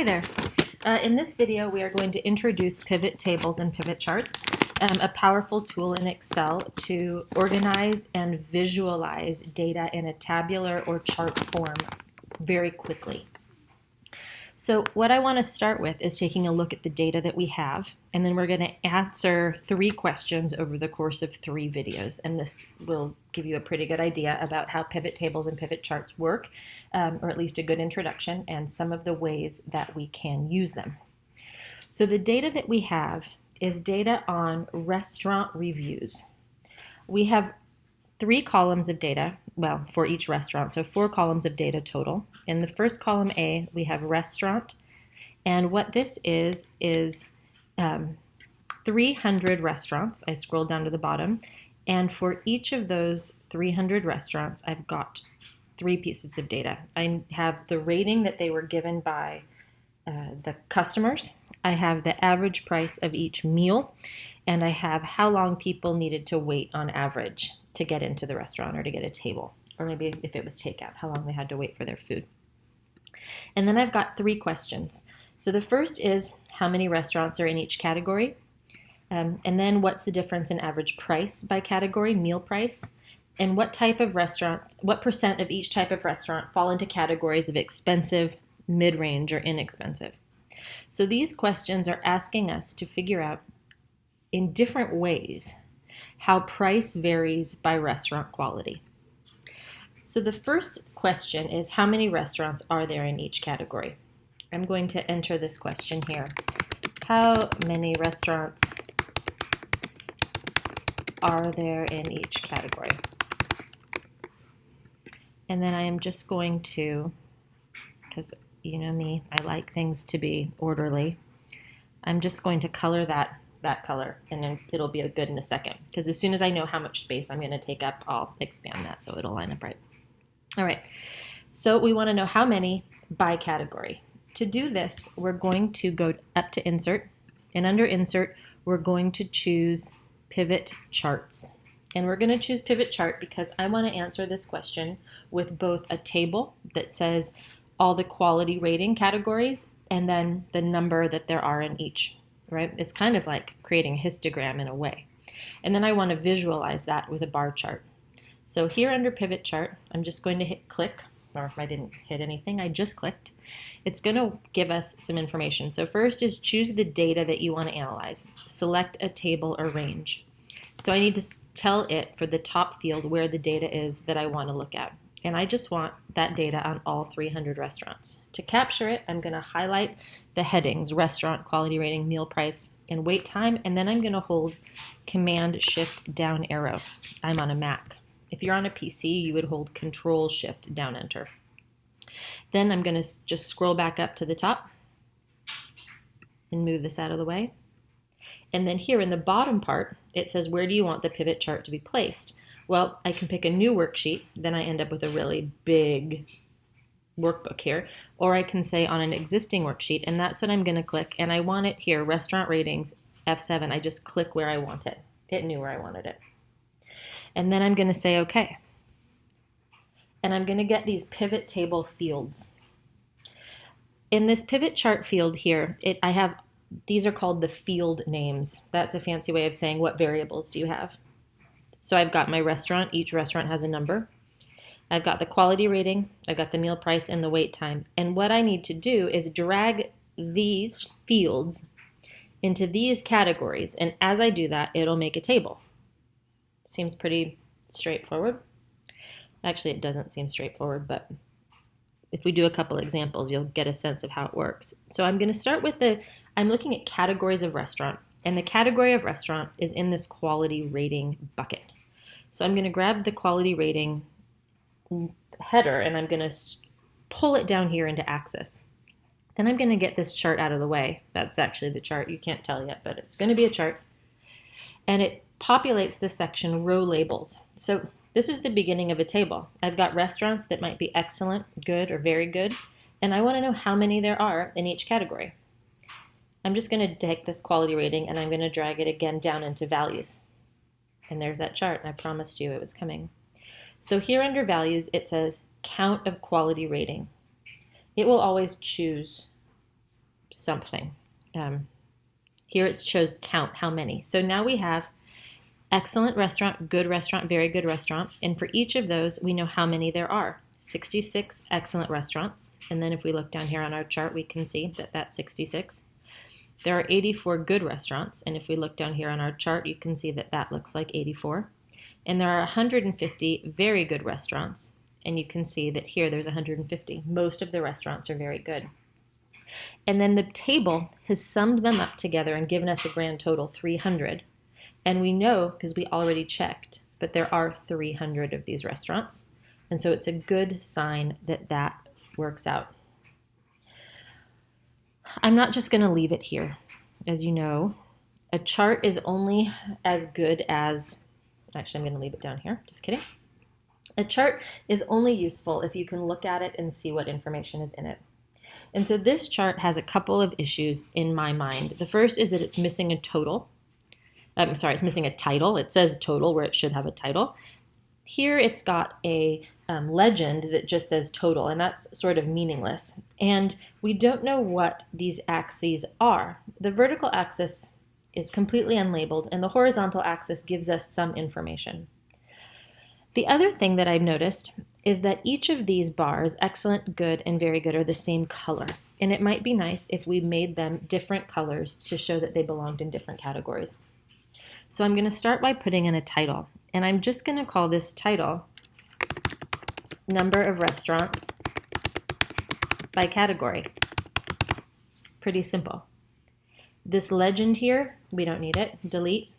Hi there. In this video, we are going to introduce pivot tables and pivot charts, a powerful tool in Excel to organize and visualize data in a tabular or chart form very quickly. So what I want to start with is taking a look at the data that we have, and then we're going to answer 3 questions over the course of 3 videos, and this will give you a pretty good idea about how pivot tables and pivot charts work, or at least a good introduction, and some of the ways that we can use them. So the data that we have is data on restaurant reviews. We have 3 columns of data, well, for each restaurant, so 4 columns of data total. In the first column A, we have restaurant, and what this is 300 restaurants. I scrolled down to the bottom, and for each of those 300 restaurants, I've got 3 pieces of data. I have the rating that they were given by the customers, I have the average price of each meal, and I have how long people needed to wait on average to get into the restaurant or to get a table, or maybe if it was takeout, how long they had to wait for their food. And then I've got 3 questions. So the first is how many restaurants are in each category, and then what's the difference in average price by category, meal price, and what type of restaurant, what percent of each type of restaurant fall into categories of expensive, mid-range, or inexpensive. So these questions are asking us to figure out in different ways how price varies by restaurant quality. So the first question is, how many restaurants are there in each category? I'm going to enter this question here. How many restaurants are there in each category? And then I am just going to, because you know me, I like things to be orderly, I'm just going to color that color, and then it'll be good in a second, because as soon as I know how much space I'm going to take up, I'll expand that so it'll line up right. All right, so we want to know how many by category. To do this, we're going to go up to Insert, and under Insert, we're going to choose Pivot Charts. And we're going to choose Pivot Chart because I want to answer this question with both a table that says all the quality rating categories and then the number that there are in each, right? It's kind of like creating a histogram in a way. And then I want to visualize that with a bar chart. So here under Pivot Chart, I'm just going to hit click, or if I didn't hit anything, I just clicked. It's going to give us some information. So first is choose the data that you want to analyze. Select a table or range. So I need to tell it for the top field where the data is that I want to look at. And I just want that data on all 300 restaurants. To capture it, I'm going to highlight the headings, restaurant, quality rating, meal price, and wait time, and then I'm going to hold Command-Shift down arrow. I'm on a Mac. If you're on a PC, you would hold Control-Shift down enter. Then I'm going to just scroll back up to the top and move this out of the way. And then here in the bottom part, it says, where do you want the pivot chart to be placed? Well, I can pick a new worksheet, then I end up with a really big workbook here, or I can say on an existing worksheet, and that's what I'm going to click, and I want it here, restaurant ratings, F7. I just click where I want it. It knew where I wanted it. And then I'm going to say OK. And I'm going to get these pivot table fields. In this pivot chart field here, these are called the field names. That's a fancy way of saying what variables do you have. So I've got my restaurant. Each restaurant has a number. I've got the quality rating. I've got the meal price and the wait time. And what I need to do is drag these fields into these categories. And as I do that, it'll make a table. Seems pretty straightforward. Actually, it doesn't seem straightforward, but if we do a couple examples, you'll get a sense of how it works. So I'm going to start with I'm looking at categories of restaurant, and the category of restaurant is in this quality rating bucket. So I'm going to grab the quality rating header, and I'm going to pull it down here into Axis. Then I'm going to get this chart out of the way. That's actually the chart. You can't tell yet, but it's going to be a chart. And it populates this section, row labels. So this is the beginning of a table. I've got restaurants that might be excellent, good, or very good, and I want to know how many there are in each category. I'm just going to take this quality rating and I'm going to drag it again down into values. And there's that chart. I promised you it was coming. So here under values, it says count of quality rating. It will always choose something. Here it shows count how many. So now we have excellent restaurant, good restaurant, very good restaurant. And for each of those, we know how many there are. 66 excellent restaurants. And then if we look down here on our chart, we can see that that's 66. There are 84 good restaurants. And if we look down here on our chart, you can see that that looks like 84. And there are 150 very good restaurants. And you can see that here there's 150. Most of the restaurants are very good. And then the table has summed them up together and given us a grand total 300. And we know, because we already checked, but there are 300 of these restaurants. And so it's a good sign that that works out. I'm not just going to leave it here. As you know, a chart is only as good as, actually I'm going to leave it down here, just kidding. A chart is only useful if you can look at it and see what information is in it. And so this chart has a couple of issues in my mind. The first is that it's missing a total. It's missing a title. It says total where it should have a title. Here it's got a legend that just says total, and that's sort of meaningless. And we don't know what these axes are. The vertical axis is completely unlabeled, and the horizontal axis gives us some information. The other thing that I've noticed is that each of these bars, excellent, good, and very good, are the same color. And it might be nice if we made them different colors to show that they belonged in different categories. So I'm going to start by putting in a title. And I'm just going to call this title Number of Restaurants by Category. Pretty simple. This legend here, we don't need it. Delete.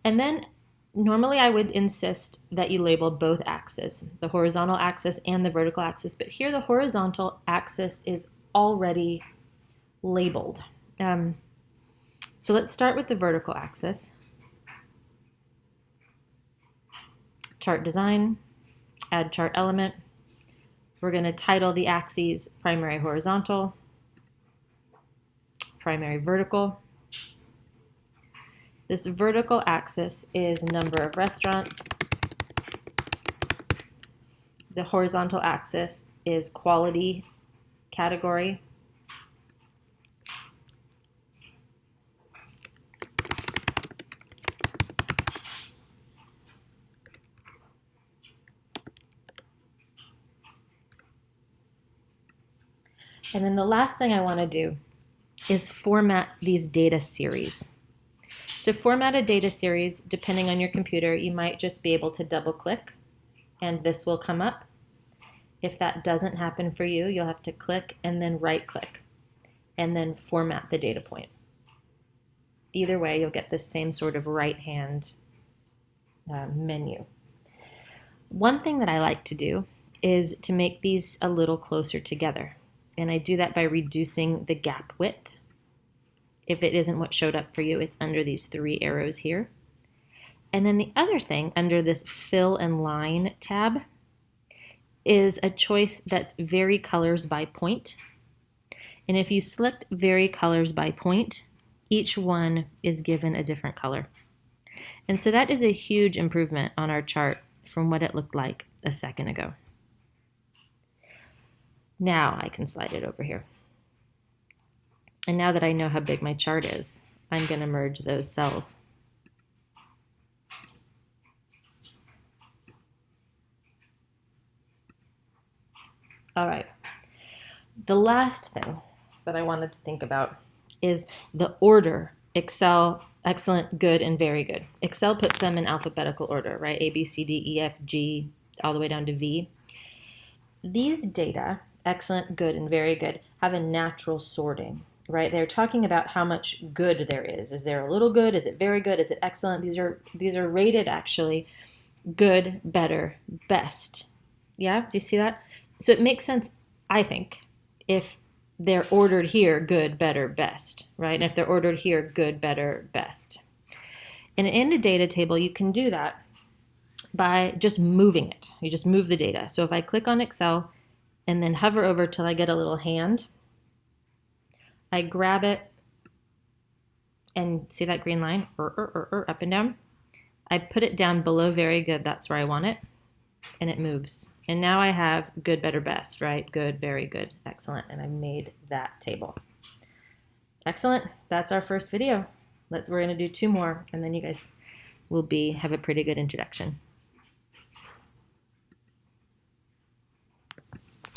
And then normally I would insist that you label both axes, the horizontal axis and the vertical axis. But here the horizontal axis is already labeled. So let's start with the vertical axis. Chart design, add chart element. We're going to title the axes primary horizontal, primary vertical. This vertical axis is number of restaurants. The horizontal axis is quality category. And then the last thing I want to do is format these data series. To format a data series, depending on your computer, you might just be able to double click and this will come up. If that doesn't happen for you, you'll have to click and then right click and then format the data point. Either way, you'll get the same sort of right hand menu. One thing that I like to do is to make these a little closer together. And I do that by reducing the gap width. If it isn't what showed up for you, it's under these 3 arrows here. And then the other thing under this fill and line tab is a choice that's vary colors by point. And if you select vary colors by point, each one is given a different color. And so that is a huge improvement on our chart from what it looked like a second ago. Now I can slide it over here. And now that I know how big my chart is, I'm going to merge those cells. All right. The last thing that I wanted to think about is the order. Excel, excellent, good, and very good. Excel puts them in alphabetical order, right? A, B, C, D, E, F, G, all the way down to V. These data, excellent, good, and very good, have a natural sorting, right? They're talking about how much good there is. Is there a little good? Is it very good? Is it excellent? These are rated actually good, better, best. Yeah, do you see that? So it makes sense, I think, if they're ordered here, good, better, best, right? And if they're ordered here, good, better, best. And in a data table, you can do that by just moving it. You just move the data. So if I click on Excel and then hover over till I get a little hand, I grab it and see that green line, up and down. I put it down below very good, that's where I want it, and it moves. And now I have good, better, best, right? Good, very good, excellent, and I made that table. Excellent. That's our first video. We're going to do 2 more, and then you guys will have a pretty good introduction.